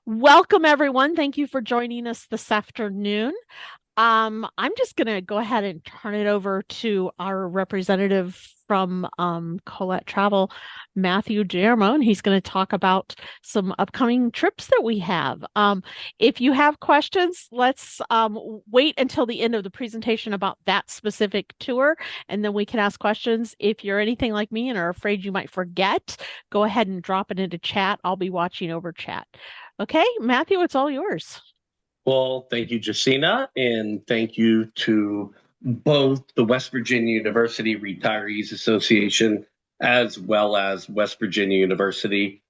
Welcome, everyone. Thank you for joining us this afternoon. I'm just going to go ahead and turn it over to our representative from Colette Travel, Matthew Guillermo, and he's going to talk about some upcoming trips that we have. If you have questions, let's wait until the end of the presentation about that specific tour, and then we can ask questions. If you're anything like me and are afraid you might forget, go ahead and drop it into chat. I'll be watching over chat. Okay, Matthew, it's all yours. Well, thank you, Jacina, and thank you to both the West Virginia University Retirees Association as well as West Virginia University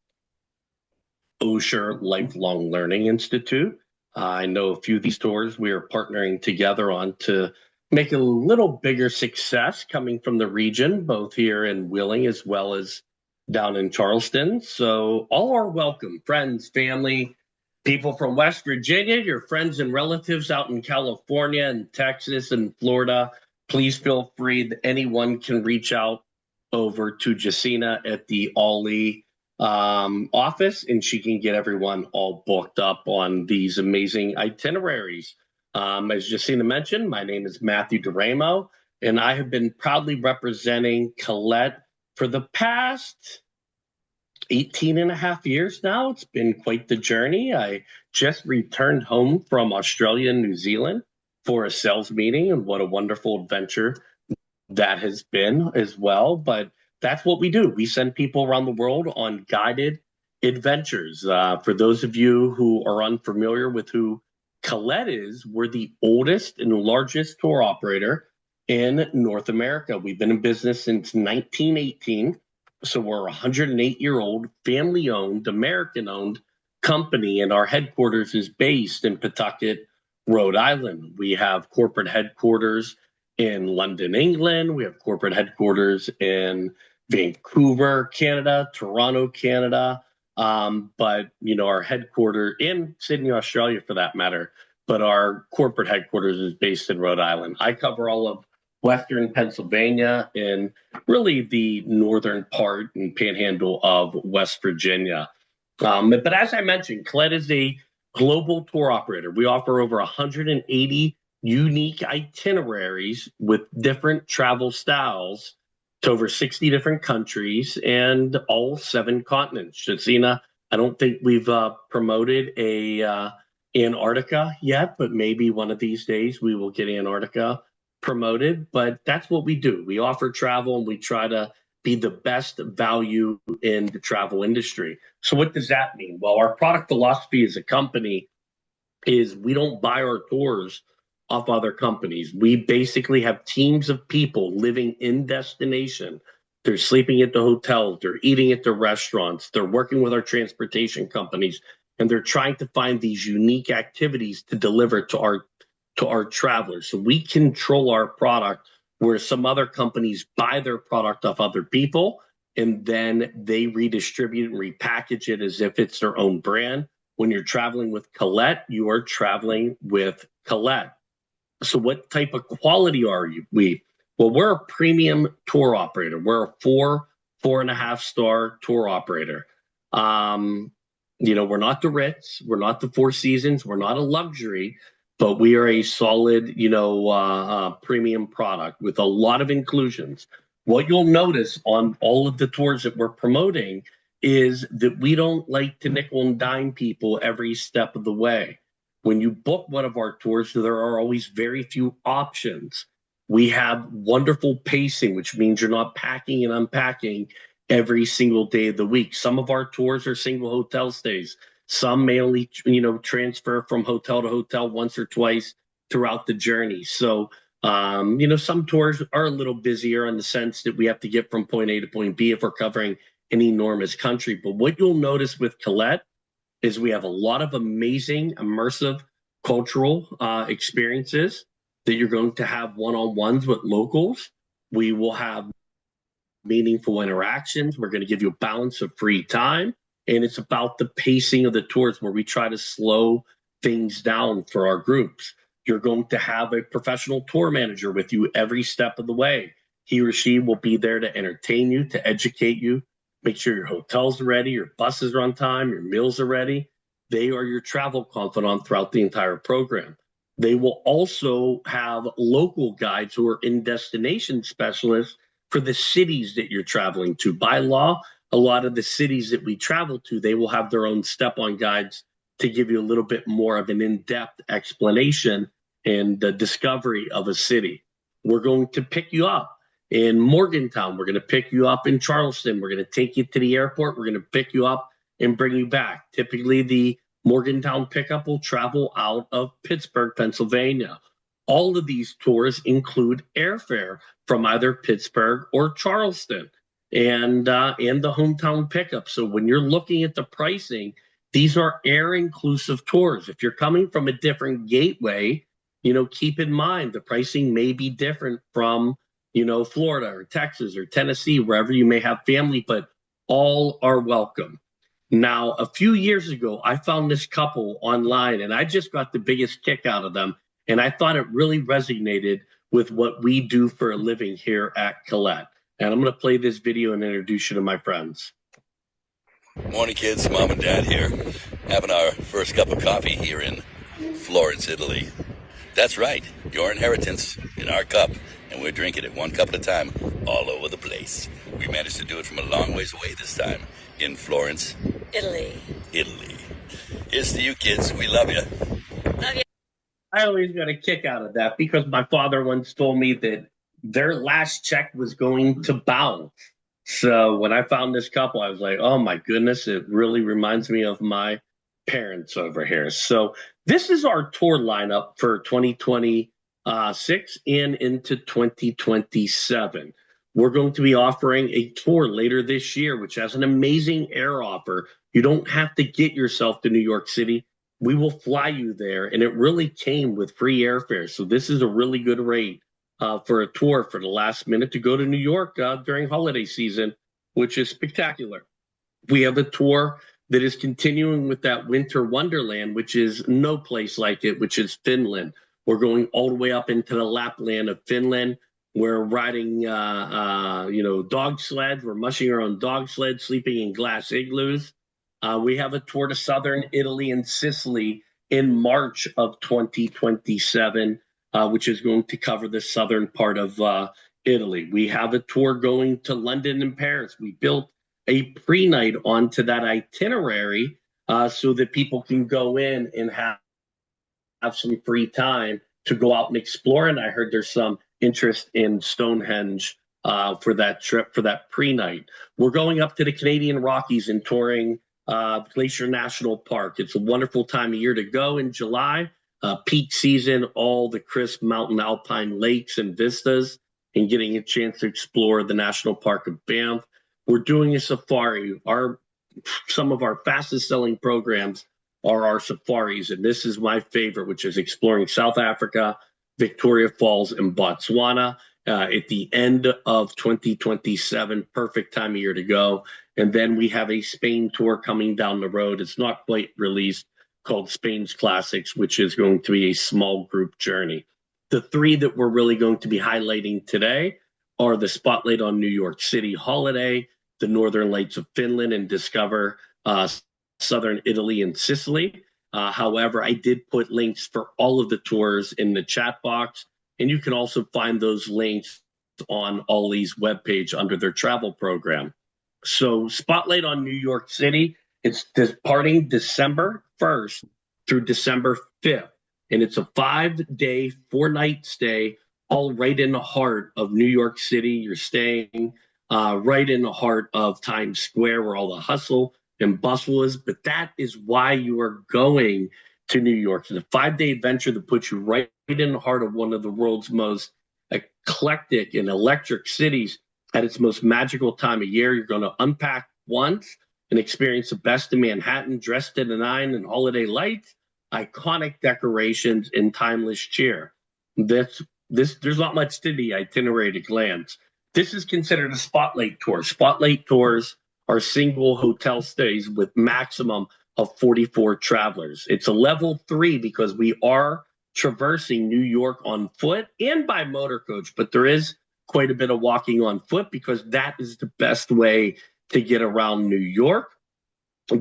Osher Lifelong Learning Institute. I know a few of these tours we are partnering together on to make a little bigger success coming from the region, both here in Wheeling as well as down in Charleston. So all are welcome, friends, family, people from West Virginia, your friends and relatives out in California and Texas and Florida. Please feel free that anyone can reach out over to Jacina at the OLLI office, and she can get everyone all booked up on these amazing itineraries. As Jacina mentioned, my name is Matthew Duramo, and I have been proudly representing Colette for the past 18 and a half years now. It's been quite the journey. I just returned home from Australia and New Zealand for a sales meeting, and what a wonderful adventure that has been as well. But that's what we do. We send people around the world on guided adventures. For those of you who are unfamiliar with who Colette is, we're the oldest and largest tour operator in North America. We've been in business since 1918. So we're a 108-year-old, family-owned, American-owned company, and our headquarters is based in Pawtucket, Rhode Island. We have corporate headquarters in London, England. We have corporate headquarters in Vancouver, Canada, Toronto, Canada. But our headquarters in Sydney, Australia, for that matter. But our corporate headquarters is based in Rhode Island. I cover all of Western Pennsylvania and really the northern part and panhandle of West Virginia. But as I mentioned, Colette is a global tour operator. We offer over 180 unique itineraries with different travel styles to over 60 different countries and all 7 continents. Jacina, I don't think we've promoted a Antarctica yet, but maybe one of these days we will get Antarctica promoted. But that's what we do. We offer travel and we try to be the best value in the travel industry. So what does that mean? Well, our product philosophy as a company is we don't buy our tours off other companies. We basically have teams of people living in destination. They're sleeping at the hotels, they're eating at the restaurants, they're working with our transportation companies, and they're trying to find these unique activities to deliver to our travelers. So we control our product where some other companies buy their product off other people and then they redistribute and repackage it as if it's their own brand. When you're traveling with Colette, you are traveling with Colette. So what type of quality are we? Well, we're a premium tour operator. We're a 4.5 star tour operator. We're not the Ritz, we're not the Four Seasons, we're not a luxury, but we are a solid, premium product with a lot of inclusions. What you'll notice on all of the tours that we're promoting is that we don't like to nickel and dime people every step of the way. When you book one of our tours, there are always very few options. We have wonderful pacing, which means you're not packing and unpacking every single day of the week. Some of our tours are single hotel stays. Some may only, transfer from hotel to hotel once or twice throughout the journey. So, some tours are a little busier in the sense that we have to get from point A to point B if we're covering an enormous country. But what you'll notice with Colette is we have a lot of amazing, immersive cultural experiences that you're going to have one-on-ones with locals. We will have meaningful interactions. We're going to give you a balance of free time. And it's about the pacing of the tours where we try to slow things down for our groups. You're going to have a professional tour manager with you every step of the way. He or she will be there to entertain you, to educate you, make sure your hotel's are ready, your buses are on time, your meals are ready. They are your travel confidant throughout the entire program. They will also have local guides who are in destination specialists for the cities that you're traveling to. By law, a lot of the cities that we travel to, they will have their own step-on guides to give you a little bit more of an in-depth explanation and the discovery of a city. We're going to pick you up in Morgantown. We're going to pick you up in Charleston. We're going to take you to the airport. We're going to pick you up and bring you back. Typically, the Morgantown pickup will travel out of Pittsburgh, Pennsylvania. All of these tours include airfare from either Pittsburgh or Charleston and the hometown pickup. So when you're looking at the pricing, these are air inclusive tours. If you're coming from a different gateway, keep in mind the pricing may be different from, Florida or Texas or Tennessee, wherever you may have family, but all are welcome. Now, a few years ago, I found this couple online and I just got the biggest kick out of them. And I thought it really resonated with what we do for a living here at Collette. And I'm going to play this video and introduce you to my friends. Morning, kids. Mom and Dad here, having our first cup of coffee here in Florence, Italy. That's right, your inheritance in our cup, and we're drinking it one cup at a time all over the place. We managed to do it from a long ways away this time in Florence, Italy. Here's to you, kids. We love you. Love you. I always got a kick out of that because my father once told me that their last check was going to bounce. So when I found this couple, I was like, oh my goodness, it really reminds me of my parents over here. So this is our tour lineup for 2026 and into 2027. We're going to be offering a tour later this year, which has an amazing air offer. You don't have to get yourself to New York City. We will fly you there, and it really came with free airfare. So this is a really good rate for a tour for the last minute to go to New York during holiday season, which is spectacular. We have a tour that is continuing with that winter wonderland, which is no place like it, which is Finland. We're going all the way up into the Lapland of Finland. We're riding, dog sleds. We're mushing our own dog sleds, sleeping in glass igloos. We have a tour to southern Italy and Sicily in March of 2027, which is going to cover the southern part of Italy. We have a tour going to London and Paris. We built a pre-night onto that itinerary so that people can go in and have some free time to go out and explore. And I heard there's some interest in Stonehenge for that trip, for that pre-night. We're going up to the Canadian Rockies and touring Glacier National Park. It's a wonderful time of year to go in July, peak season, all the crisp mountain alpine lakes and vistas, and getting a chance to explore the National Park of Banff. We're doing a safari. Some of our fastest selling programs are our safaris, and this is my favorite, which is exploring South Africa, Victoria Falls, and Botswana at the end of 2027. Perfect time of year to go. And then we have a Spain tour coming down the road. It's not quite released, called Spain's Classics, which is going to be a small group journey. The three that we're really going to be highlighting today are the Spotlight on New York City holiday, the Northern Lights of Finland, and discover southern Italy and Sicily. However, I did put links for all of the tours in the chat box, and you can also find those links on OLLI's webpage under their travel program. So Spotlight on New York City, it's departing December 1st through December 5th. And it's a 5-day, 4-night stay, all right in the heart of New York City. You're staying right in the heart of Times Square where all the hustle and bustle is. But that is why you are going to New York. It's a 5-day adventure that puts you right in the heart of one of the world's most eclectic and electric cities at its most magical time of year. You're going to unpack once and experience the best of Manhattan, dressed to the nine in holiday lights, iconic decorations, and timeless cheer. There's not much to the itinerary at a glance. This is considered a spotlight tour. Spotlight tours are single hotel stays with maximum of 44 travelers. It's a level 3 because we are traversing New York on foot and by motor coach, but there is quite a bit of walking on foot because that is the best way to get around New York.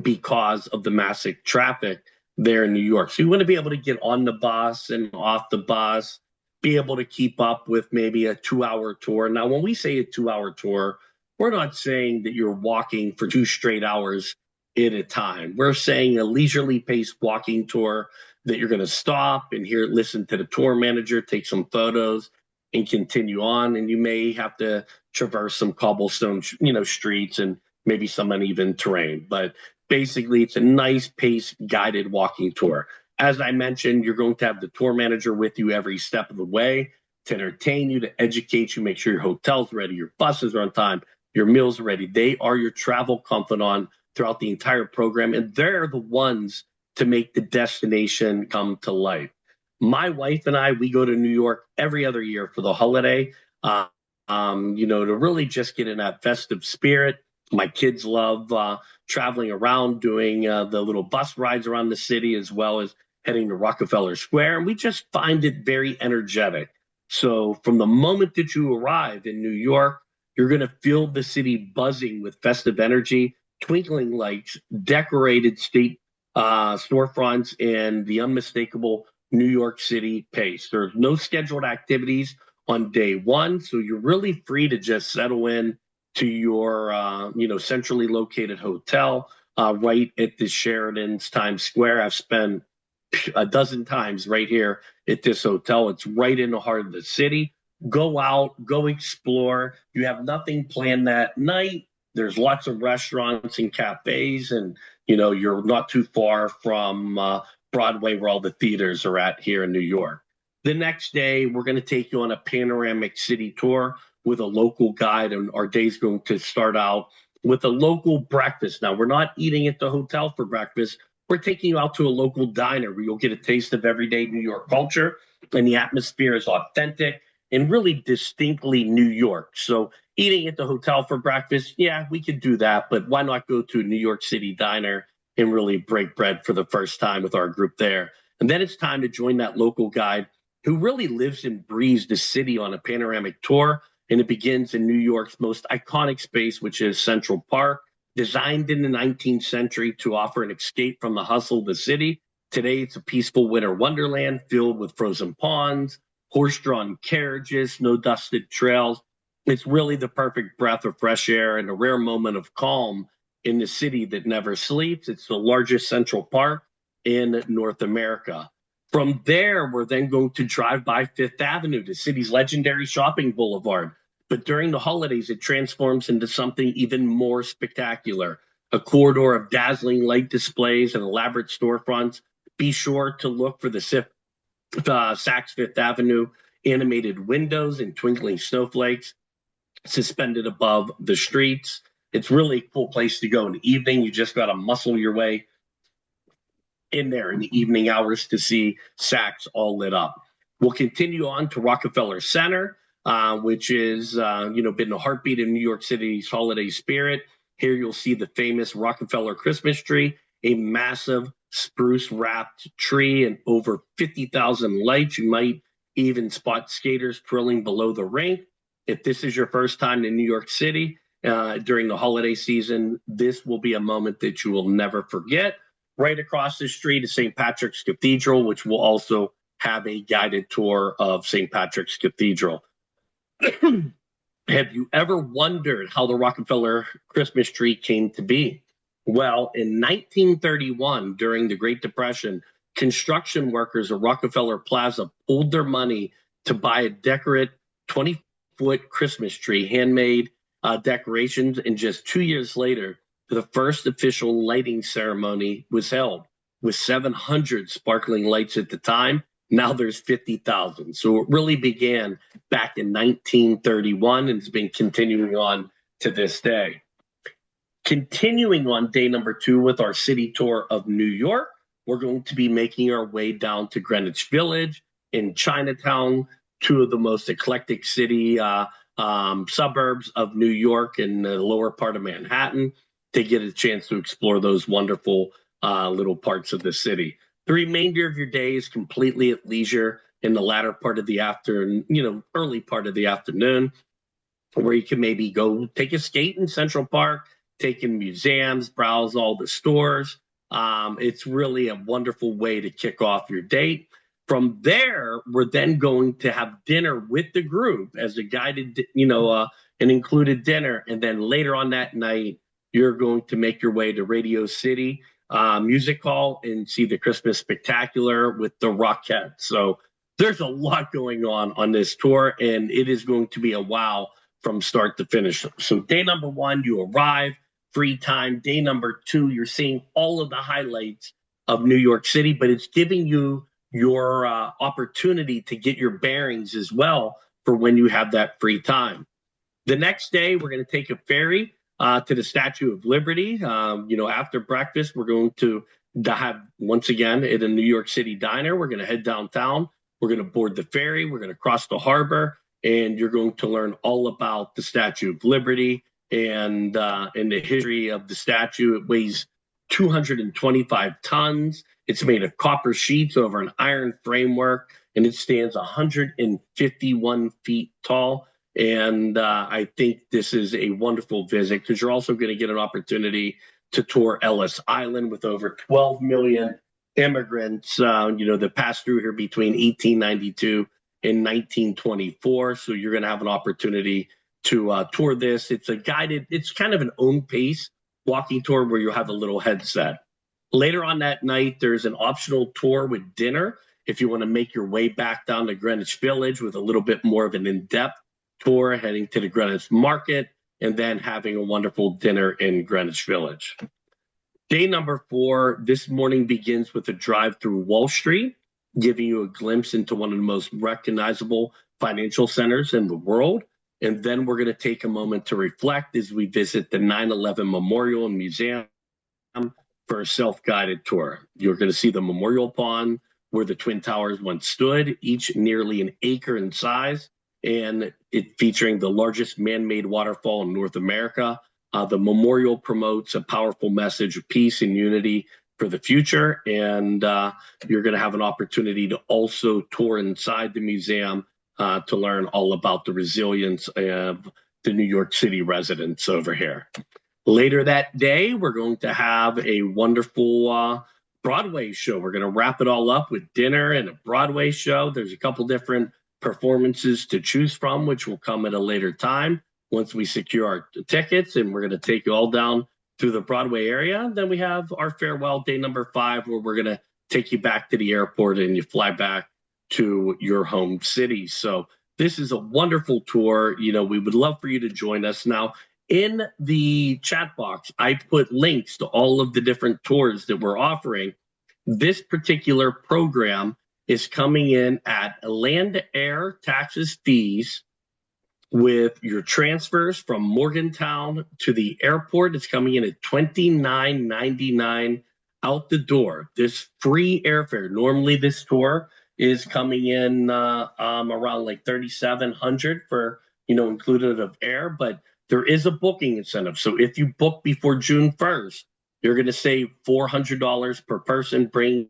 because of the massive traffic there in New York. So you want to be able to get on the bus and off the bus, be able to keep up with maybe a 2 hour tour. Now, when we say a 2 hour tour, we're not saying that you're walking for 2 straight hours at a time. We're saying a leisurely paced walking tour that you're going to stop and hear, listen to the tour manager, take some photos, and continue on. And you may have to traverse some cobblestone, streets and maybe some uneven terrain. But basically, it's a nice pace guided walking tour. As I mentioned, you're going to have the tour manager with you every step of the way to entertain you, to educate you, make sure your hotel's ready, your buses are on time, your meals are ready. They are your travel confidant throughout the entire program, and they're the ones to make the destination come to life. My wife and I, we go to New York every other year for the holiday, to really just get in that festive spirit. My kids love traveling around, doing the little bus rides around the city, as well as heading to Rockefeller Square. And we just find it very energetic. So from the moment that you arrive in New York, you're going to feel the city buzzing with festive energy, twinkling lights, decorated state storefronts, and the unmistakable New York City pace. There's no scheduled activities on day one, so you're really free to just settle in to your centrally located hotel right at the Sheraton's Times Square. I've spent a dozen times right here at this hotel. It's right in the heart of the city. Go out, go explore. You have nothing planned that night. There's lots of restaurants and cafes, and you're not too far from Broadway, where all the theaters are at here in New York. The next day, we're going to take you on a panoramic city tour with a local guide, and our day's going to start out with a local breakfast. Now, we're not eating at the hotel for breakfast. We're taking you out to a local diner where you'll get a taste of everyday New York culture, and the atmosphere is authentic and really distinctly New York. So eating at the hotel for breakfast, yeah, we could do that, but why not go to a New York City diner and really break bread for the first time with our group there? And then it's time to join that local guide who really lives and breathes the city on a panoramic tour. And it begins in New York's most iconic space, which is Central Park. Designed in the 19th century to offer an escape from the hustle of the city, today it's a peaceful winter wonderland filled with frozen ponds, horse-drawn carriages, snow-dusted trails. It's really the perfect breath of fresh air and a rare moment of calm in the city that never sleeps. It's the largest central park in North America. From there, we're then going to drive by Fifth Avenue, the city's legendary shopping boulevard. But during the holidays, it transforms into something even more spectacular, a corridor of dazzling light displays and elaborate storefronts. Be sure to look for the Saks Fifth Avenue animated windows and twinkling snowflakes suspended above the streets. It's really a cool place to go in the evening. You just got to muscle your way in there in the evening hours to see Saks all lit up. We'll continue on to Rockefeller Center, which is, been the heartbeat in New York City's holiday spirit. Here you'll see the famous Rockefeller Christmas tree, a massive spruce-wrapped tree and over 50,000 lights. You might even spot skaters twirling below the rink. If this is your first time in New York City during the holiday season, this will be a moment that you will never forget. Right across the street is St. Patrick's Cathedral, which will also have a guided tour of St. Patrick's Cathedral. Have you ever wondered how the Rockefeller Christmas tree came to be? Well, in 1931, during the Great Depression, construction workers at Rockefeller Plaza pulled their money to buy a decorate 20-foot Christmas tree, handmade decorations, and just 2 years later, the first official lighting ceremony was held with 700 sparkling lights at the time. Now there's 50,000. So it really began back in 1931 and has been continuing on to this day. Continuing on day number 2 with our city tour of New York, we're going to be making our way down to Greenwich Village in Chinatown, 2 of the most eclectic city suburbs of New York and the lower part of Manhattan, to get a chance to explore those wonderful little parts of the city. The remainder of your day is completely at leisure in the latter part of the afternoon, early part of the afternoon, where you can maybe go take a skate in Central Park, take in museums, browse all the stores. It's really a wonderful way to kick off your date. From there, we're then going to have dinner with the group as a guided, an included dinner. And then later on that night, you're going to make your way to Radio City Music Hall and see the Christmas Spectacular with the Rockettes. So there's a lot going on this tour, and it is going to be a wow from start to finish. So day number one, you arrive, free time. Day number two, you're seeing all of the highlights of New York City, but it's giving you your opportunity to get your bearings as well for when you have that free time. The next day, we're going to take a ferry to the Statue of Liberty. After breakfast, we're going to have, once again, at a New York City diner. We're going to head downtown. We're going to board the ferry. We're going to cross the harbor, and you're going to learn all about the Statue of Liberty and the history of the statue. It weighs 225 tons. It's made of copper sheets over an iron framework, and it stands 151 feet tall. And I think this is a wonderful visit because you're also going to get an opportunity to tour Ellis Island with over 12 million immigrants, that passed through here between 1892 and 1924. So you're going to have an opportunity to tour this. It's kind of an own pace walking tour where you have a little headset. Later on that night, there's an optional tour with dinner if you want to make your way back down to Greenwich Village with a little bit more of an in-depth tour, heading to the Greenwich Market, and then having a wonderful dinner in Greenwich Village. Day number 4, this morning begins with a drive through Wall Street, giving you a glimpse into one of the most recognizable financial centers in the world. And then we're going to take a moment to reflect as we visit the 9/11 Memorial and Museum for a self-guided tour. You're going to see the Memorial Pond where the Twin Towers once stood, each nearly an acre in size, and it featuring the largest man-made waterfall in North America. The memorial promotes a powerful message of peace and unity for the future, and you're going to have an opportunity to also tour inside the museum to learn all about the resilience of the New York City residents over here. Later that day, we're going to have a wonderful Broadway show. We're going to wrap it all up with dinner and a Broadway show. There's a couple different performances to choose from, which will come at a later time once we secure our tickets, and we're going to take you all down through the Broadway area. Then we have our farewell day number 5, where we're going to take you back to the airport and you fly back to your home city. So this is a wonderful tour. We would love for you to join us. Now, in the chat box, I put links to all of the different tours that we're offering. This particular program is coming in at land, air, taxes, fees. With your transfers from Morgantown to the airport, it's coming in at $29.99 out the door. This free airfare. Normally, this tour is coming in around like $3,700 for included of air, but there is a booking incentive. So if you book before June 1st, you're going to save $400 per person, bringing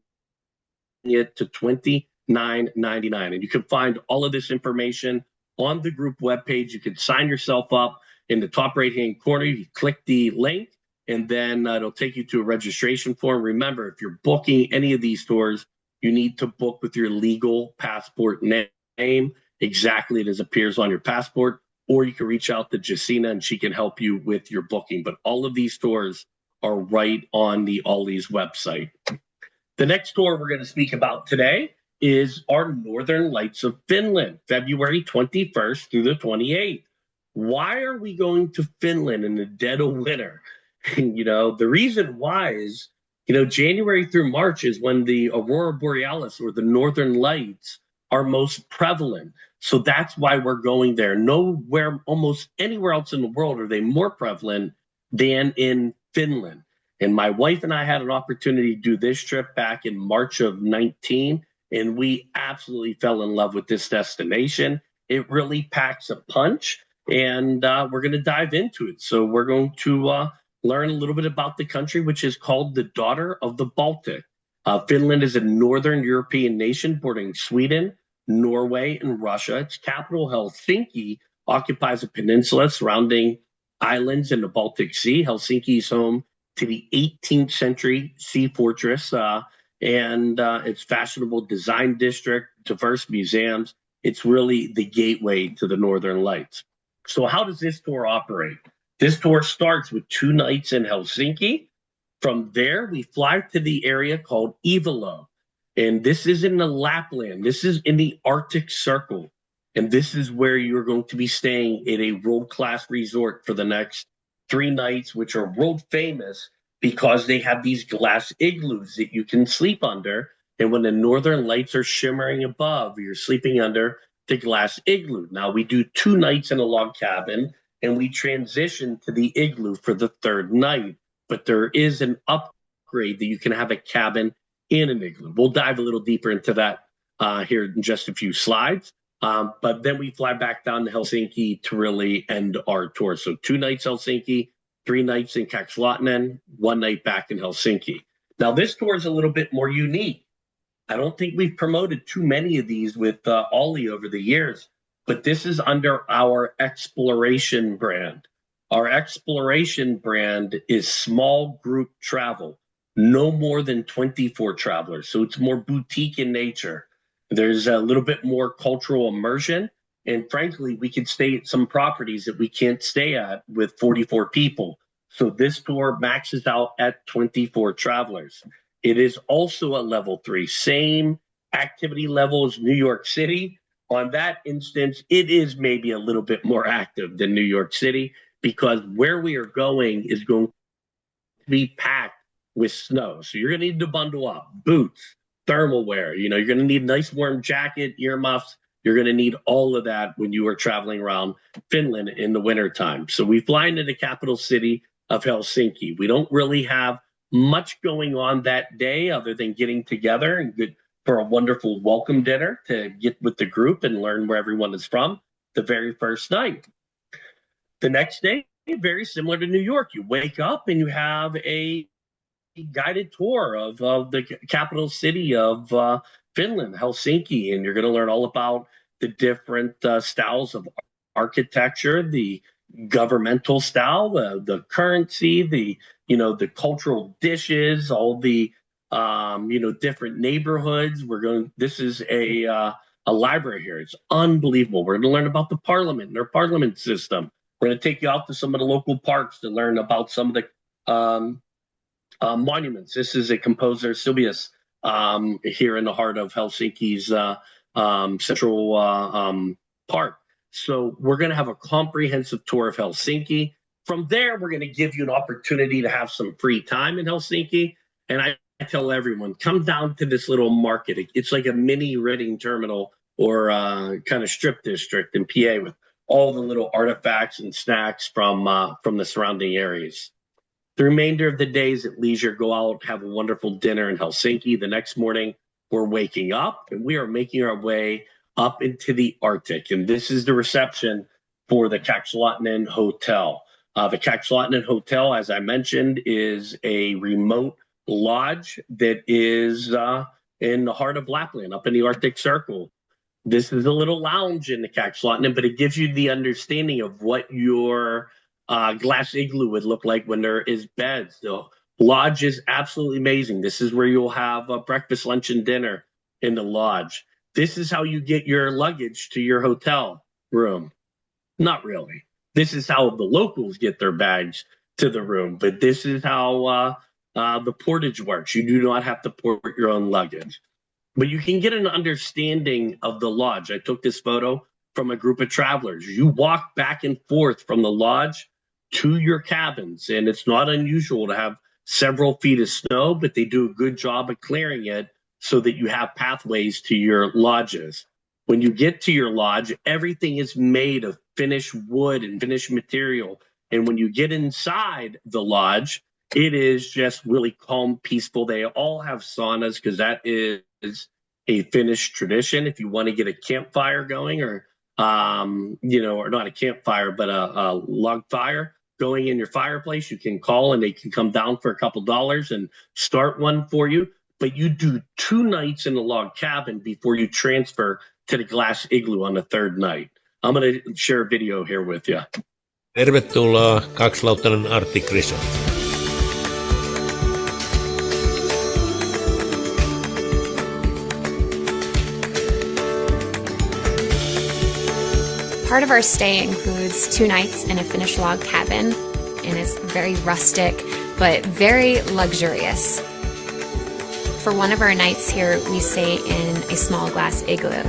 it to $29.99. And you can find all of this information on the group webpage. You can sign yourself up in the top right-hand corner. You click the link, and then it'll take you to a registration form. Remember, if you're booking any of these tours, you need to book with your legal passport name exactly as appears on your passport, or you can reach out to Jacina and she can help you with your booking. But all of these tours are right on the OLLI's website. The next tour we're going to speak about today is our Northern Lights of Finland, February 21st through the 28th. Why are we going to Finland in the dead of winter? The reason why is, January through March is when the Aurora Borealis, or the Northern Lights, are most prevalent. So that's why we're going there. Nowhere, almost anywhere else in the world are they more prevalent than in Finland. And my wife and I had an opportunity to do this trip back in March of 19. And we absolutely fell in love with this destination. It really packs a punch, and we're going to dive into it. So we're going to learn a little bit about the country, which is called the Daughter of the Baltic. Finland is a northern European nation bordering Sweden, Norway, and Russia. Its capital, Helsinki, occupies a peninsula surrounding islands in the Baltic Sea. Helsinki is home to the 18th century sea fortress and its fashionable design district, diverse museums. It's really the gateway to the Northern Lights. So how does this tour operate? This tour starts with 2 nights in Helsinki. From there, we fly to the area called Ivalo. And this is in the Lapland. This is in the Arctic Circle. And this is where you're going to be staying at a world-class resort for the next 3 nights, which are world famous because they have these glass igloos that you can sleep under. And when the northern lights are shimmering above, you're sleeping under the glass igloo. Now, we do 2 nights in a log cabin, and we transition to the igloo for the 3rd night. But there is an upgrade that you can have a cabin in an igloo. We'll dive a little deeper into that here in just a few slides. But then we fly back down to Helsinki to really end our tour. So 2 nights Helsinki, 3 nights in Kaksalainen, 1 night back in Helsinki. Now this tour is a little bit more unique. I don't think we've promoted too many of these with OLLI over the years, but this is under our Exploration brand. Our Exploration brand is small group travel, no more than 24 travelers. So it's more boutique in nature. There's a little bit more cultural immersion. And frankly, we could stay at some properties that we can't stay at with 44 people. So this tour maxes out at 24 travelers. It is also a level 3, same activity level as New York City. On that instance, it is maybe a little bit more active than New York City, because where we are going is going to be packed with snow. So you're going to need to bundle up, boots, thermal wear. You know, you're going to need a nice warm jacket, earmuffs. You're going to need all of that when you are traveling around Finland in the wintertime. So we fly into the capital city of Helsinki. We don't really have much going on that day other than getting together and good for a wonderful welcome dinner to get with the group and learn where everyone is from the very first night. The next day, very similar to New York, you wake up and you have a guided tour of the capital city of Finland, Helsinki, and you're going to learn all about the different styles of architecture, the governmental style, the currency, the cultural dishes, all the different neighborhoods. This is a library here. It's unbelievable. We're going to learn about the parliament and their parliament system. We're going to take you out to some of the local parks to learn about some of the monuments. This is a composer, Silvius, here in the heart of Helsinki's Central Park. So we're going to have a comprehensive tour of Helsinki. From there, we're going to give you an opportunity to have some free time in Helsinki. And I tell everyone, come down to this little market. It's like a mini Reading terminal or kind of strip district in PA with all the little artifacts and snacks from the surrounding areas. The remainder of the days at leisure, go out, have a wonderful dinner in Helsinki. The next morning, we're waking up and we are making our way up into the Arctic. And this is the reception for the Kaksalainen Hotel. The Kaksalainen Hotel, as I mentioned, is a remote lodge that is in the heart of Lapland, up in the Arctic Circle. This is a little lounge in the Kaksalainen, but it gives you the understanding of what your glass igloo would look like when there is beds. The lodge is absolutely amazing. This is where you'll have breakfast, lunch, and dinner in the lodge. This is how you get your luggage to your hotel room. Not really. This is how the locals get their bags to the room, but this is how the portage works. You do not have to port your own luggage. But you can get an understanding of the lodge. I took this photo from a group of travelers. You walk back and forth from the lodge to your cabins, and it's not unusual to have several feet of snow, but they do a good job of clearing it so that you have pathways to your lodges. When you get to your lodge, everything is made of finished wood and finished material. And when you get inside the lodge, it is just really calm, peaceful. They all have saunas because that is a Finnish tradition. If you want to get a campfire going or not a campfire, but a log fire going in your fireplace, you can call and they can come down for a couple dollars and start one for you. But you do 2 nights in the log cabin before you transfer to the glass igloo on the 3rd night. I'm going to share a video here with you. Tervetuloa kaksilauttainen Artti Kriso. Part of our stay includes 2 nights in a Finnish log cabin, and it's very rustic, but very luxurious. For one of our nights here, we stay in a small glass igloo.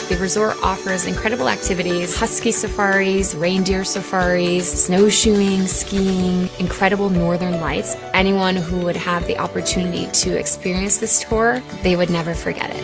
The resort offers incredible activities: husky safaris, reindeer safaris, snowshoeing, skiing, incredible northern lights. Anyone who would have the opportunity to experience this tour, they would never forget it.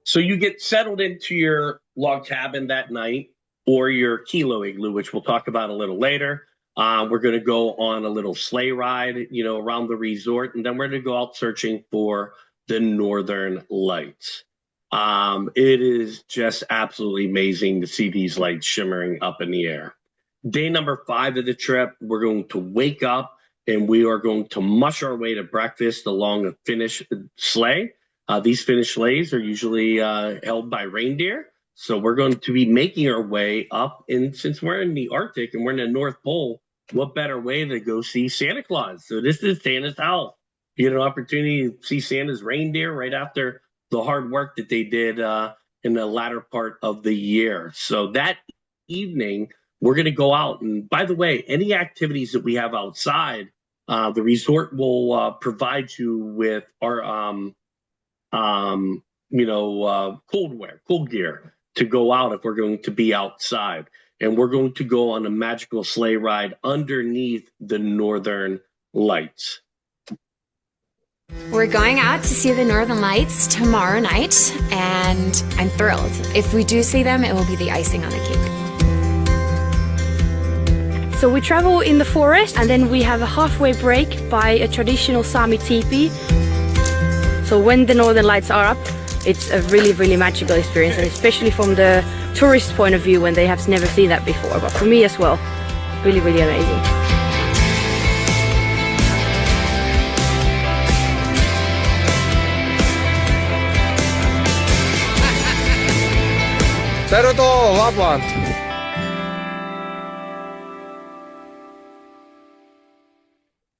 So you get settled into your log cabin that night, or your kilo igloo, which we'll talk about a little later. We're going to go on a little sleigh ride, around the resort, and then we're going to go out searching for the northern lights. It is just absolutely amazing to see these lights shimmering up in the air. Day number 5 of the trip, we're going to wake up and we are going to mush our way to breakfast along a Finnish sleigh. These Finnish sleighs are usually held by reindeer. So we're going to be making our way up. And since we're in the Arctic and we're in the North Pole, what better way to go see Santa Claus? So this is Santa's house. You get an opportunity to see Santa's reindeer right after the hard work that they did in the latter part of the year. So that evening, we're going to go out. And by the way, any activities that we have outside, the resort will provide you with our cold gear to go out if we're going to be outside. And we're going to go on a magical sleigh ride underneath the northern lights. We're going out to see the northern lights tomorrow night, and I'm thrilled. If we do see them, it will be the icing on the cake. So we travel in the forest, and then we have a halfway break by a traditional Sami teepee. So when the northern lights are up, it's a really, really magical experience, and especially from the tourist point of view when they have never seen that before. But for me as well, really, really amazing. Tervetuloa Lapland!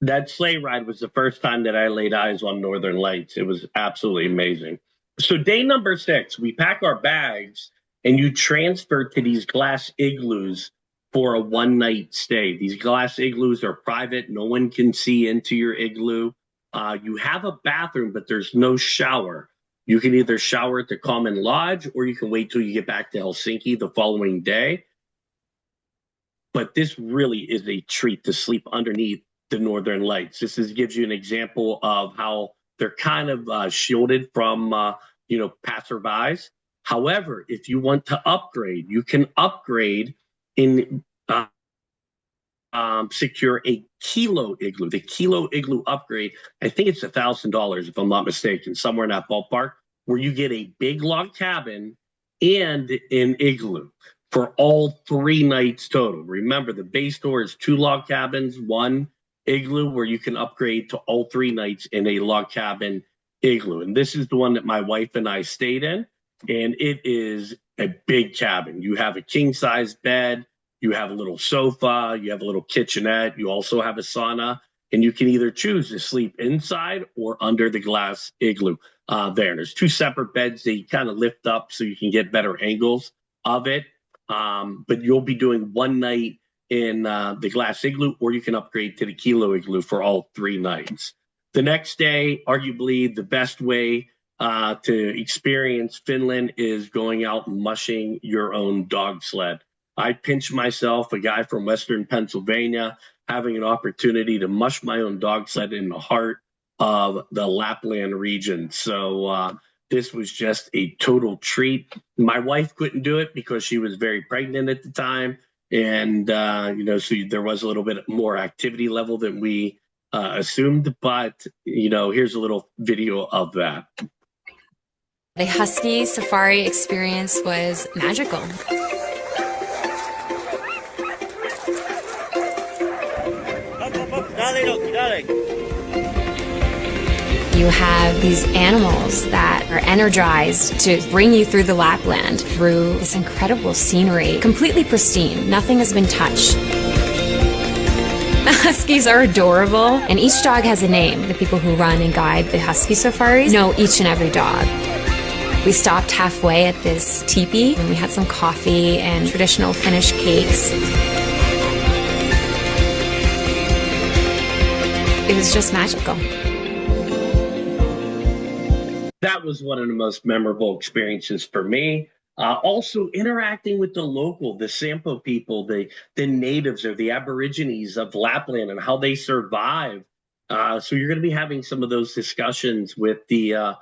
That sleigh ride was the first time that I laid eyes on northern lights. It was absolutely amazing. So day number 6, we pack our bags and you transfer to these glass igloos for a 1-night stay. These glass igloos are private. No one can see into your igloo. You have a bathroom, but there's no shower. You can either shower at the common lodge or you can wait till you get back to Helsinki the following day. But this really is a treat to sleep underneath the northern lights. This gives you an example of how they're kind of shielded from passerbys. However, if you want to upgrade, you can upgrade in secure a kilo igloo. The kilo igloo upgrade, I think it's $1,000 if I'm not mistaken, somewhere in that ballpark, where you get a big log cabin and an igloo for all 3 nights total. Remember, the base tour is 2 log cabins, 1 igloo, where you can upgrade to all 3 nights in a log cabin igloo. And this is the one that my wife and I stayed in, and it is a big cabin. You have a king-size bed, you have a little sofa, you have a little kitchenette, you also have a sauna, and you can either choose to sleep inside or under the glass igloo there. There's 2 separate beds that you kind of lift up so you can get better angles of it. But you'll be doing 1 night in the glass igloo, or you can upgrade to the kilo igloo for all 3 nights. The next day, arguably the best way to experience Finland is going out and mushing your own dog sled. I pinch myself, a guy from Western Pennsylvania, having an opportunity to mush my own dog sled in the heart of the Lapland region. So this was just a total treat. My wife couldn't do it because she was very pregnant at the time. And, so there was a little bit more activity level than we assumed. But, here's a little video of that. The husky safari experience was magical. You You have these animals that are energized to bring you through the Lapland, through this incredible scenery, completely pristine. Nothing has been touched. The Huskies are adorable, and each dog has a name. The people who run and guide the Husky safaris know each and every dog. We stopped halfway at this teepee, and we had some coffee and traditional Finnish cakes. It was just magical. That was one of the most memorable experiences for me. Also interacting with the local, the Sampo people, the natives or the Aborigines of Lapland and how they survive. So you're going to be having some of those discussions with the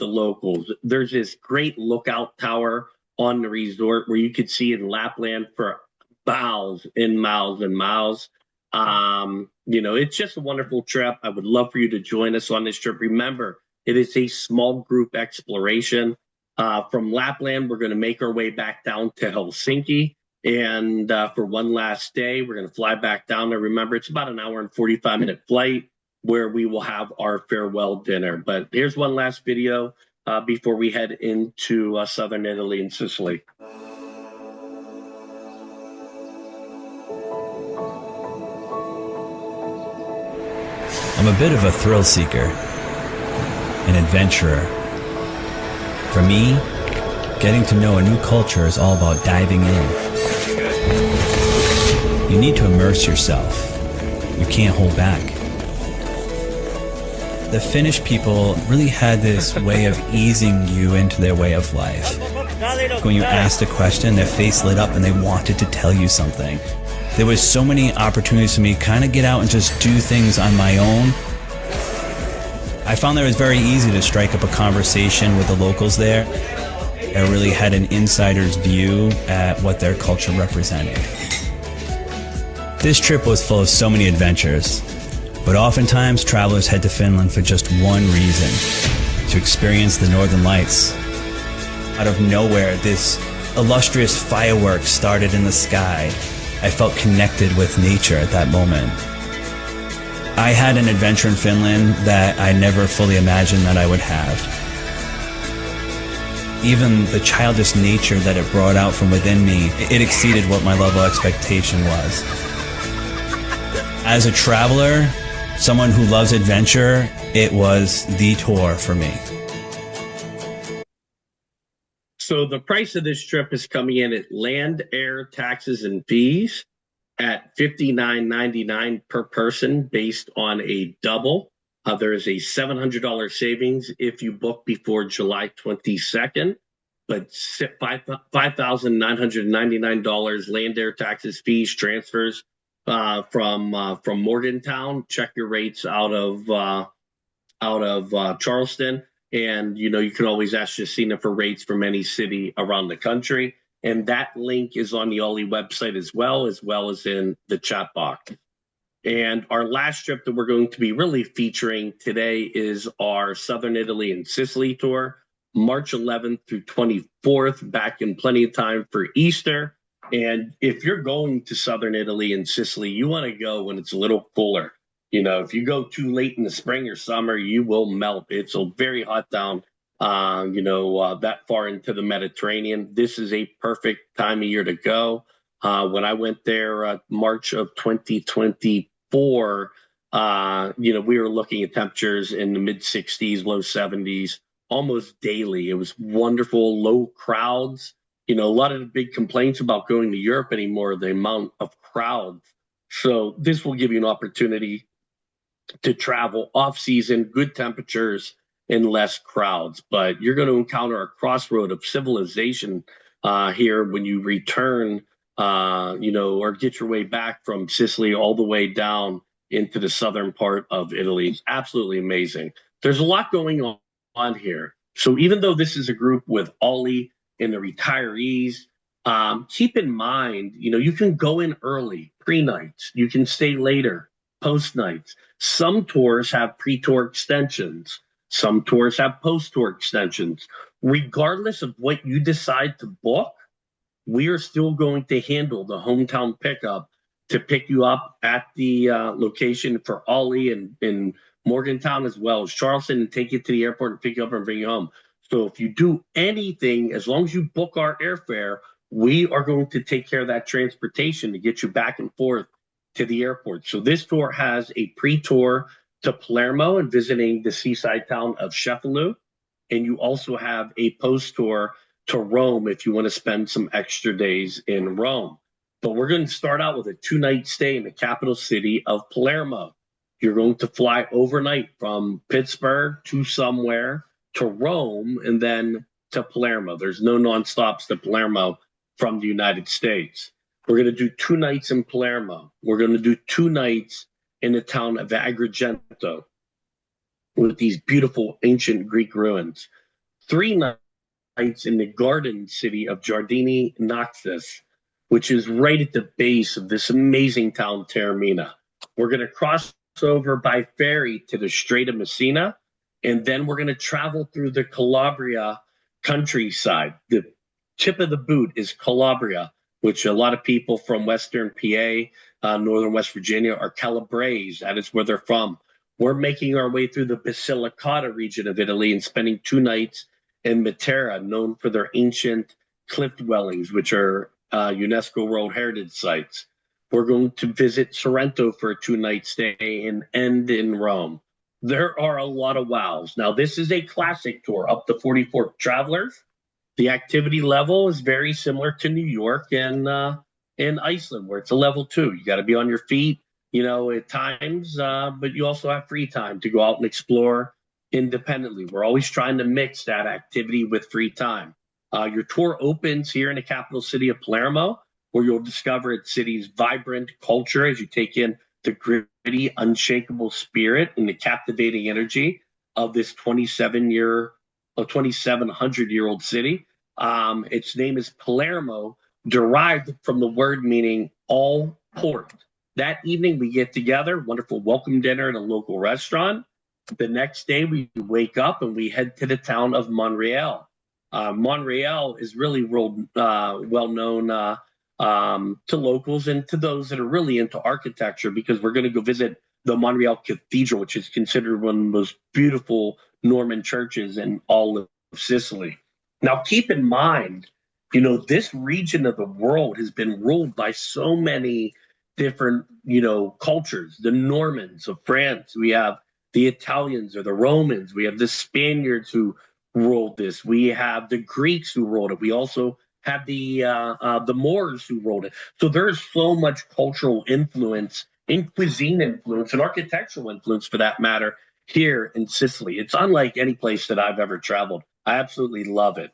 locals. There's this great lookout tower on the resort where you could see in Lapland for miles and miles and miles. It's just a wonderful trip. I would love for you to join us on this trip. Remember, it is a small group exploration. From Lapland, we're going to make our way back down to Helsinki. And for one last day, we're going to fly back down there. Remember, it's about an hour and 45-minute flight where we will have our farewell dinner. But here's one last video before we head into southern Italy and Sicily. I'm a bit of a thrill seeker, an adventurer. For me, getting to know a new culture is all about diving in. You need to immerse yourself. You can't hold back. The Finnish people really had this way of easing you into their way of life. When you asked a question, their face lit up and they wanted to tell you something. There was so many opportunities for me to kind of get out and just do things on my own. I found that it was very easy to strike up a conversation with the locals there. I really had an insider's view at what their culture represented. This trip was full of so many adventures, but oftentimes travelers head to Finland for just one reason: to experience the Northern Lights. Out of nowhere, this illustrious fireworks started in the sky. I felt connected with nature at that moment. I had an adventure in Finland that I never fully imagined that I would have. Even the childish nature that it brought out from within me, it exceeded what my level of expectation was. As a traveler, someone who loves adventure, it was the tour for me. So the price of this trip is coming in at land, air, taxes, and fees at $59.99 per person based on a double. There is a $700 savings if you book before July 22nd, but $5,999 land, air, taxes, fees, transfers from Morgantown. Check your rates out of Charleston. And, you can always ask Justina for rates from any city around the country. And that link is on the OLLI website as well as in the chat box. And our last trip that we're going to be really featuring today is our Southern Italy and Sicily tour, March 11th through 24th, back in plenty of time for Easter. And if you're going to Southern Italy and Sicily, you want to go when it's a little cooler. If you go too late in the spring or summer, you will melt. It's very hot down, that far into the Mediterranean. This is a perfect time of year to go. When I went there, March of 2024, we were looking at temperatures in the mid 60s, low 70s, almost daily. It was wonderful, low crowds. A lot of the big complaints about going to Europe anymore, the amount of crowds. So this will give you an opportunity to travel off season, good temperatures, and less crowds. But you're going to encounter a crossroad of civilization here when you return, or get your way back from Sicily all the way down into the southern part of Italy. It's absolutely amazing. There's a lot going on here. So even though this is a group with OLLI and the retirees, keep in mind, you can go in early, pre-nights. You can stay later, post-nights. Some tours have pre-tour extensions. Some tours have post-tour extensions. Regardless of what you decide to book, we are still going to handle the hometown pickup to pick you up at the location for OLLI and Morgantown as well as Charleston, and take you to the airport and pick you up and bring you home. So if you do anything, as long as you book our airfare, we are going to take care of that transportation to get you back and forth to the airport. So this tour has a pre-tour to Palermo and visiting the seaside town of Cefalù. And you also have a post-tour to Rome if you want to spend some extra days in Rome. But we're going to start out with a 2-night stay in the capital city of Palermo. You're going to fly overnight from Pittsburgh to somewhere to Rome and then to Palermo. There's no nonstops to Palermo from the United States. We're going to do 2 nights in Palermo. We're going to do 2 nights in the town of Agrigento with these beautiful ancient Greek ruins. 3 nights in the garden city of Giardini Naxos, which is right at the base of this amazing town, Taormina. We're going to cross over by ferry to the Strait of Messina, and then we're going to travel through the Calabria countryside. The tip of the boot is Calabria, which a lot of people from Western PA, Northern West Virginia, are Calabrese. That is where they're from. We're making our way through the Basilicata region of Italy and spending 2 nights in Matera, known for their ancient cliff dwellings, which are UNESCO World Heritage Sites. We're going to visit Sorrento for a 2-night stay and end in Rome. There are a lot of wows. Now, this is a classic tour up to 44 travelers. The activity level is very similar to New York and in Iceland, where it's a level 2. You got to be on your feet, at times, but you also have free time to go out and explore independently. We're always trying to mix that activity with free time. Your tour opens here in the capital city of Palermo, where you'll discover its city's vibrant culture as you take in the gritty, unshakable spirit and the captivating energy of this 2,700-year-old city. Its name is Palermo, derived from the word meaning all port. That evening, we get together, wonderful welcome dinner at a local restaurant. The next day, we wake up and we head to the town of Monreale. Monreale is really well known to locals and to those that are really into architecture, because we're going to go visit the Monreale Cathedral, which is considered one of the most beautiful Norman churches in all of Sicily. Now, keep in mind, this region of the world has been ruled by so many different, cultures. The Normans of France, we have the Italians or the Romans, we have the Spaniards who ruled this, we have the Greeks who ruled it, we also have the Moors who ruled it. So there's so much cultural influence, and cuisine influence, and architectural influence, for that matter, here in Sicily. It's unlike any place that I've ever traveled. I absolutely love it.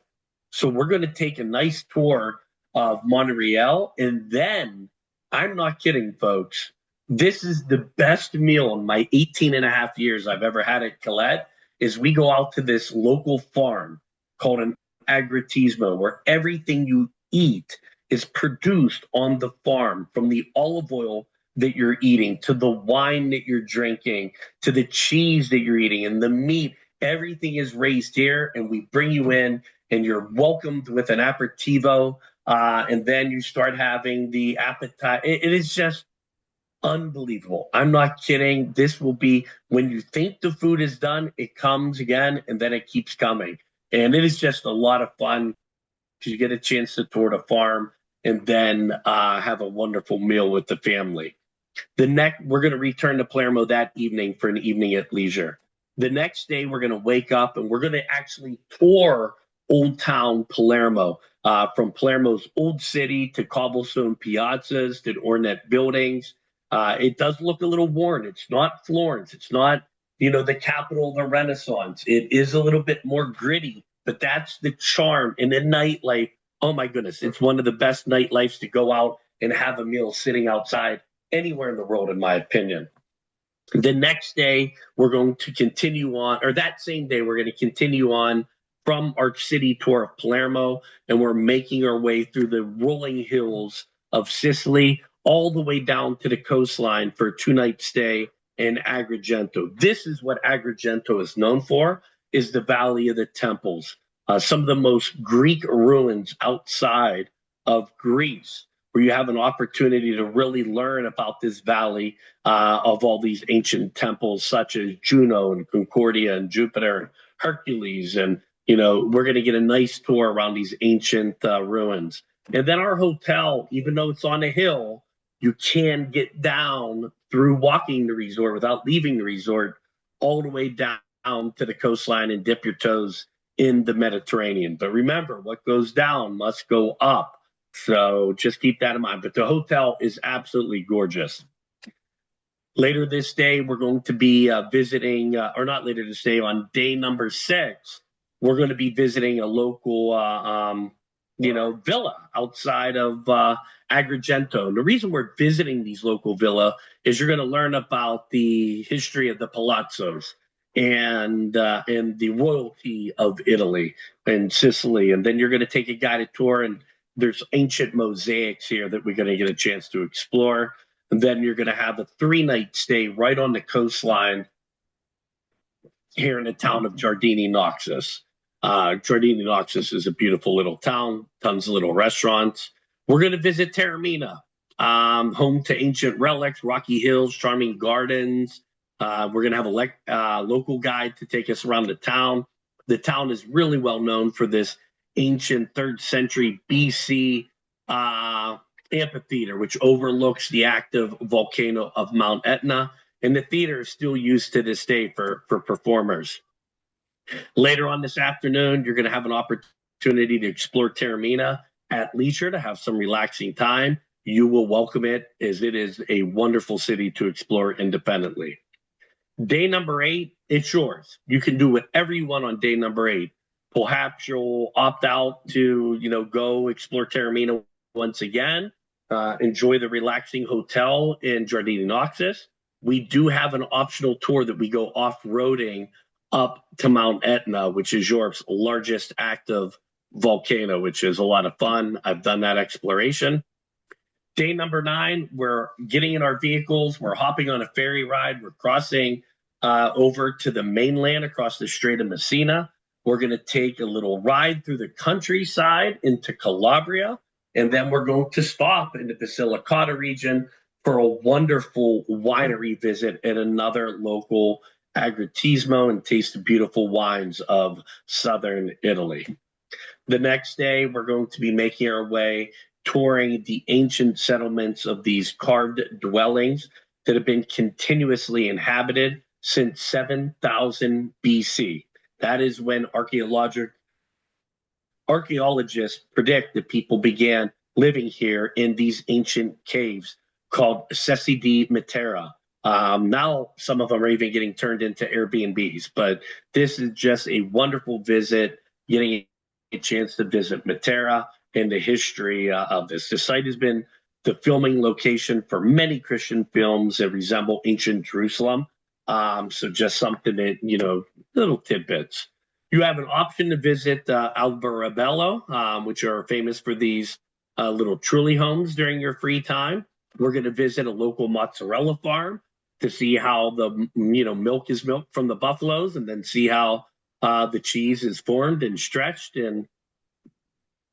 So we're going to take a nice tour of Monreale, and then, I'm not kidding, folks, this is the best meal in my 18 and a half years I've ever had at Collette, is we go out to this local farm called an agritismo, where everything you eat is produced on the farm, from the olive oil that you're eating, to the wine that you're drinking, to the cheese that you're eating, and the meat. Everything is raised here, and we bring you in, and you're welcomed with an aperitivo, and then you start having the appetite. It is just unbelievable. I'm not kidding. This will be, when you think the food is done, it comes again, and then it keeps coming. And it is just a lot of fun, because you get a chance to tour the farm and then have a wonderful meal with the family. We're going to return to Palermo that evening for an evening at leisure. The next day, we're going to wake up and we're going to actually tour Old Town Palermo, from Palermo's old city to cobblestone piazzas to ornate buildings. It does look a little worn. It's not Florence. It's not, the capital of the Renaissance. It is a little bit more gritty, but that's the charm. And the nightlife, oh my goodness, it's one of the best nightlifes to go out and have a meal sitting outside anywhere in the world, in my opinion. The next day, we're going to continue on, or that same day, we're going to continue on from our city tour of Palermo, and we're making our way through the rolling hills of Sicily, all the way down to the coastline for a 2-night stay in Agrigento. This is what Agrigento is known for, is the Valley of the Temples. Some of the most Greek ruins outside of Greece. where you have an opportunity to really learn about this valley of all these ancient temples, such as Juno and Concordia and Jupiter and Hercules. And, we're going to get a nice tour around these ancient ruins. And then our hotel, even though it's on a hill, you can get down through walking the resort without leaving the resort all the way down to the coastline and dip your toes in the Mediterranean. But remember, what goes down must go up. So just keep that in mind. But the hotel is absolutely gorgeous. Later this day, we're going to be visiting, or not later this day, on day number 6, we're going to be visiting a local, villa outside of Agrigento. And the reason we're visiting these local villa is you're going to learn about the history of the palazzos and the royalty of Italy and Sicily. And then you're going to take a guided tour, and there's ancient mosaics here that we're going to get a chance to explore. And then you're going to have a 3-night stay right on the coastline here in the town of Giardini Noxus. Giardini Noxus is a beautiful little town, tons of little restaurants. We're going to visit Taormina, home to ancient relics, rocky hills, charming gardens. We're going to have a local guide to take us around the town. The town is really well known for this ancient 3rd century BC amphitheater, which overlooks the active volcano of Mount Etna. And the theater is still used to this day for performers. Later on this afternoon, you're going to have an opportunity to explore Taormina at leisure, to have some relaxing time. You will welcome it, as it is a wonderful city to explore independently. Day number 8, it's yours. You can do whatever you want on day number 8. Perhaps you'll opt out to, go explore Taormina once again, enjoy the relaxing hotel in Giardini Noxus. We do have an optional tour that we go off-roading up to Mount Etna, which is Europe's largest active volcano, which is a lot of fun. I've done that exploration. Day number 9, we're getting in our vehicles. We're hopping on a ferry ride. We're crossing over to the mainland across the Strait of Messina. We're going to take a little ride through the countryside into Calabria, and then we're going to stop in the Basilicata region for a wonderful winery visit at another local agriturismo and taste the beautiful wines of southern Italy. The next day, we're going to be making our way touring the ancient settlements of these carved dwellings that have been continuously inhabited since 7000 BC. That is when archaeologists predict that people began living here in these ancient caves called Cessi di Matera. Now, some of them are even getting turned into Airbnbs, but this is just a wonderful visit, getting a chance to visit Matera and the history of this. The site has been the filming location for many Christian films that resemble ancient Jerusalem. So just something that, little tidbits. You have an option to visit Alberobello, which are famous for these little Trulli homes during your free time. We're going to visit a local mozzarella farm to see how the milk is milked from the buffaloes, and then see how the cheese is formed and stretched. And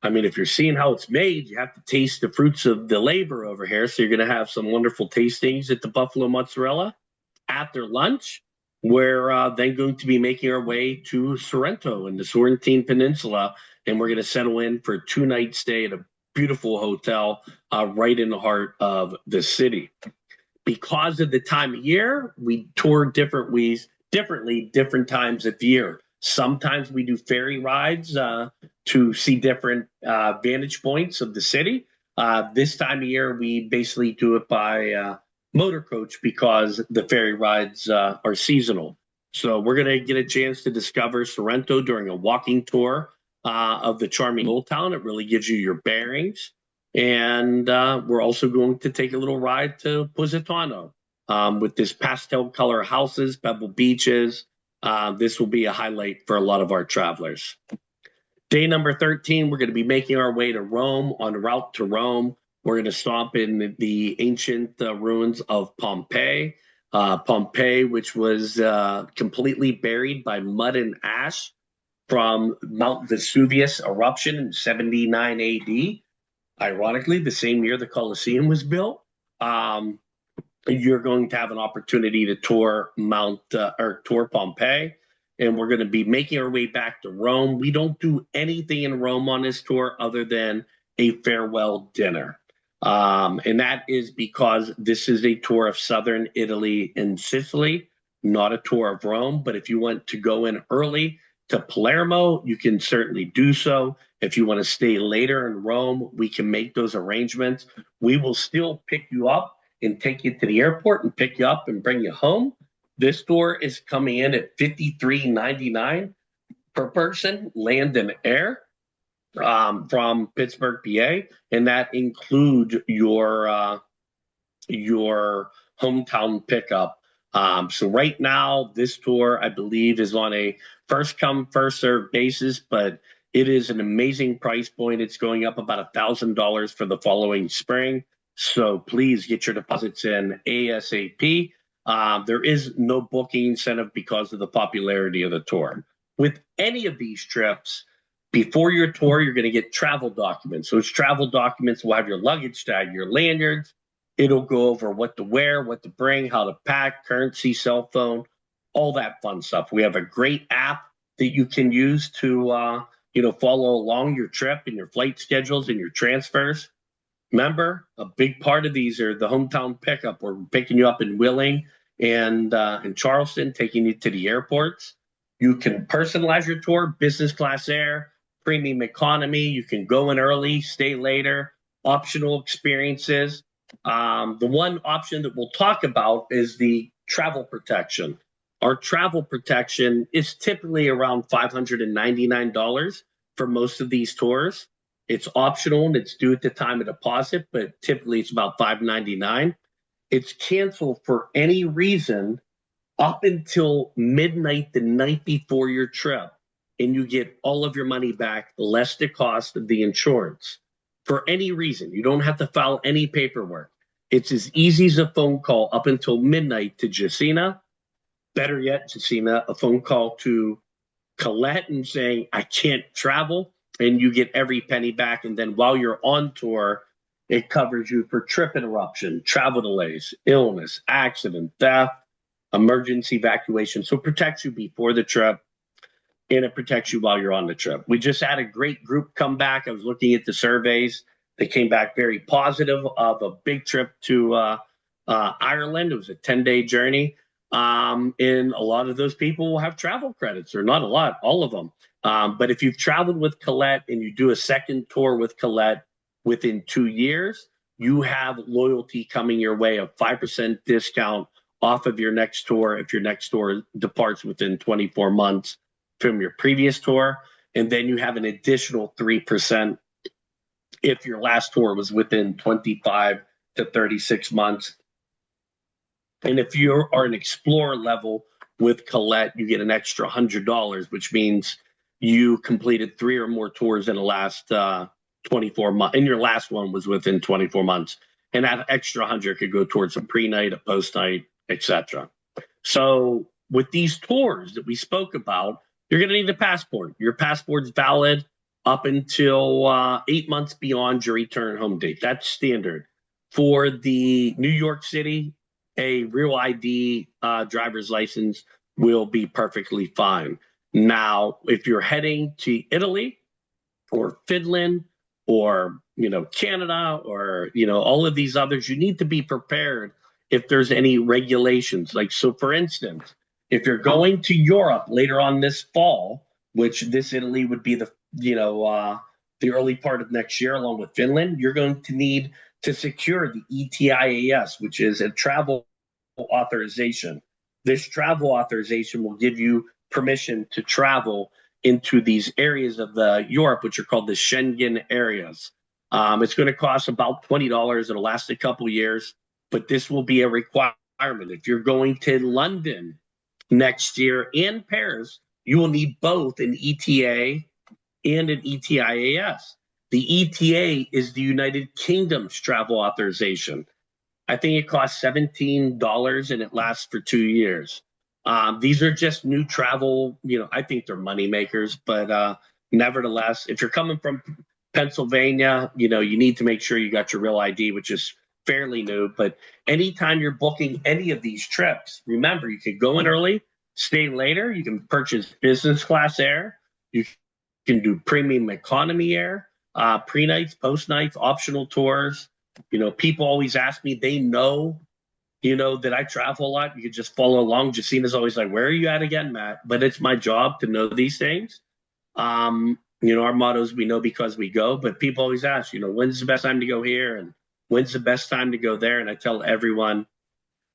I mean, if you're seeing how it's made, you have to taste the fruits of the labor over here. So you're going to have some wonderful tastings at the buffalo mozzarella. After lunch, we're then going to be making our way to Sorrento in the Sorrentine Peninsula, and we're going to settle in for a 2-night stay at a beautiful hotel right in the heart of the city. Because of the time of year, we tour differently different times of the year. Sometimes we do ferry rides to see different vantage points of the city. This time of year, we basically do it by motor coach because the ferry rides are seasonal. So we're going to get a chance to discover Sorrento during a walking tour of the charming old town. It really gives you your bearings. And we're also going to take a little ride to Positano with this pastel color houses, pebble beaches. This will be a highlight for a lot of our travelers. Day number 13, we're going to be making our way to Rome. En route to Rome, we're going to stop in the ancient ruins of Pompeii. Pompeii, which was completely buried by mud and ash from Mount Vesuvius eruption in 79 AD. Ironically, the same year the Colosseum was built, you're going to have an opportunity to tour tour Pompeii, and we're going to be making our way back to Rome. We don't do anything in Rome on this tour other than a farewell dinner. And that is because this is a tour of southern Italy and Sicily, not a tour of Rome. But if you want to go in early to Palermo, you can certainly do so. If you want to stay later in Rome, we can make those arrangements. We will still pick you up and take you to the airport and pick you up and bring you home. This tour is coming in at $53.99 per person, land and air, from Pittsburgh, PA, and that includes your hometown pickup. So right now, this tour, I believe, is on a first come, first served basis, but it is an amazing price point. It's going up about $1,000 for the following spring. So please get your deposits in ASAP. There is no booking incentive because of the popularity of the tour. With any of these trips, before your tour, you're going to get travel documents. Those travel documents will have your luggage tag, your lanyards. It'll go over what to wear, what to bring, how to pack, currency, cell phone, all that fun stuff. We have a great app that you can use to follow along your trip and your flight schedules and your transfers. Remember, a big part of these are the hometown pickup. We're picking you up in Willing and in Charleston, taking you to the airports. You can personalize your tour, business class air, premium economy. You can go in early, stay later, optional experiences. The one option that we'll talk about is the travel protection. Our travel protection is typically around $599 for most of these tours. It's optional and it's due at the time of deposit, but typically it's about $599. It's canceled for any reason up until midnight the night before your trip, and you get all of your money back, less the cost of the insurance. For any reason, you don't have to file any paperwork. It's as easy as a phone call up until midnight to Jacina. Better yet, Jacina, a phone call to Collette and saying, I can't travel, and you get every penny back. And then while you're on tour, it covers you for trip interruption, travel delays, illness, accident, theft, emergency evacuation. So it protects you before the trip, and it protects you while you're on the trip. We just had a great group come back. I was looking at the surveys. They came back very positive of a big trip to Ireland. It was a 10-day journey. And a lot of those people will have travel credits, or not a lot, all of them. But if you've traveled with Collette and you do a second tour with Collette within 2 years, you have loyalty coming your way of 5% discount off of your next tour if your next tour departs within 24 months from your previous tour. And then you have an additional 3% if your last tour was within 25 to 36 months. And if you are an Explorer level with Collette, you get an extra $100, which means you completed 3 or more tours in the last 24 months, and your last one was within 24 months. And that extra 100 could go towards a pre-night, a post-night, etc. So with these tours that we spoke about, you're going to need a passport. Your passport's valid up until 8 months beyond your return home date. That's standard. For the New York City, a real ID driver's license will be perfectly fine. Now, if you're heading to Italy or Finland or Canada or all of these others, you need to be prepared if there's any regulations. Like, so for instance, if you're going to Europe later on this fall, which this Italy would be the early part of next year, along with Finland, you're going to need to secure the ETIAS, which is a travel authorization. This travel authorization will give you permission to travel into these areas of Europe, which are called the Schengen areas. It's going to cost about $20. It'll last a couple years, but this will be a requirement. If you're going to London next year and Paris, you will need both an ETA and an ETIAS. The ETA is the United Kingdom's travel authorization. I think it costs $17 and it lasts for 2 years. These are just new travel, I think they're money makers, but nevertheless, if you're coming from Pennsylvania, you need to make sure you got your real ID, which is fairly new. But anytime you're booking any of these trips, remember, you can go in early, stay later. You can purchase business class air. You can do premium economy air, pre-nights, post-nights, optional tours. People always ask me, they know, that I travel a lot. You can just follow along. Jacina's always like, where are you at again, Matt? But it's my job to know these things. Our motto is we know because we go, but people always ask, when's the best time to go here? And when's the best time to go there? And I tell everyone,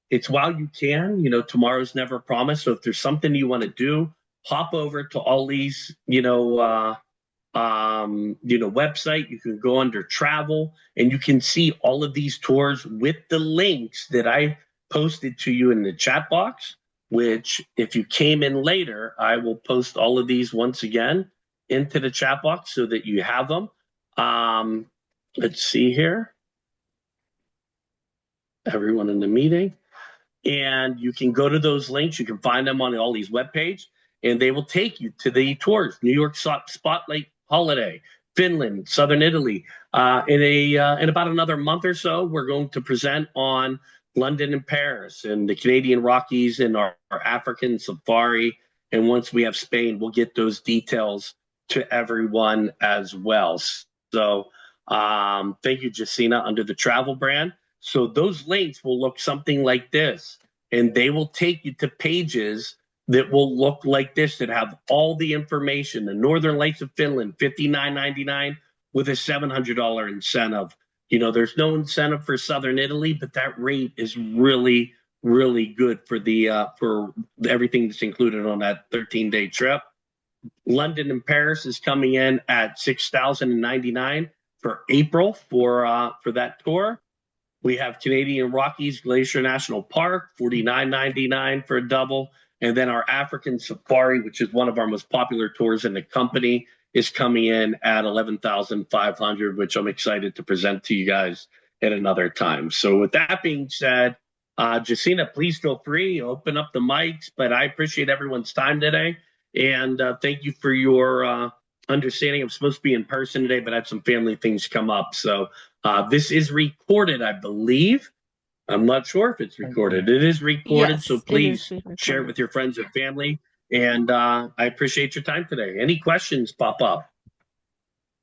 it's while you can, tomorrow's never promised. So if there's something you want to do, hop over to OLLI's, website. You can go under travel and you can see all of these tours with the links that I posted to you in the chat box, which if you came in later, I will post all of these once again into the chat box so that you have them. Let's see here. Everyone in the meeting. And you can go to those links. You can find them on OLLI's webpage, and they will take you to the tours. New York Spotlight Holiday, Finland, Southern Italy. In about another month or so, we're going to present on London and Paris and the Canadian Rockies and our African safari. And once we have Spain, we'll get those details to everyone as well. So thank you, Jacina, under the travel brand. So those links will look something like this, and they will take you to pages that will look like this, that have all the information. The Northern Lights of Finland, $59.99 with a $700 incentive. There's no incentive for Southern Italy, but that rate is really, really good for everything that's included on that 13-day trip. London and Paris is coming in at $6,099 for April for that tour. We have Canadian Rockies Glacier National Park, $49.99 for a double. And then our African Safari, which is one of our most popular tours in the company, is coming in at $11,500, which I'm excited to present to you guys at another time. So with that being said, Jacina, please feel free, open up the mics. But I appreciate everyone's time today. And thank you for your understanding. I'm supposed to be in person today, but I had some family things come up. So this is recorded, I believe. I'm not sure if it's recorded. It is recorded, Yes, so please share it with your friends and family. And I appreciate your time today. Any questions pop up?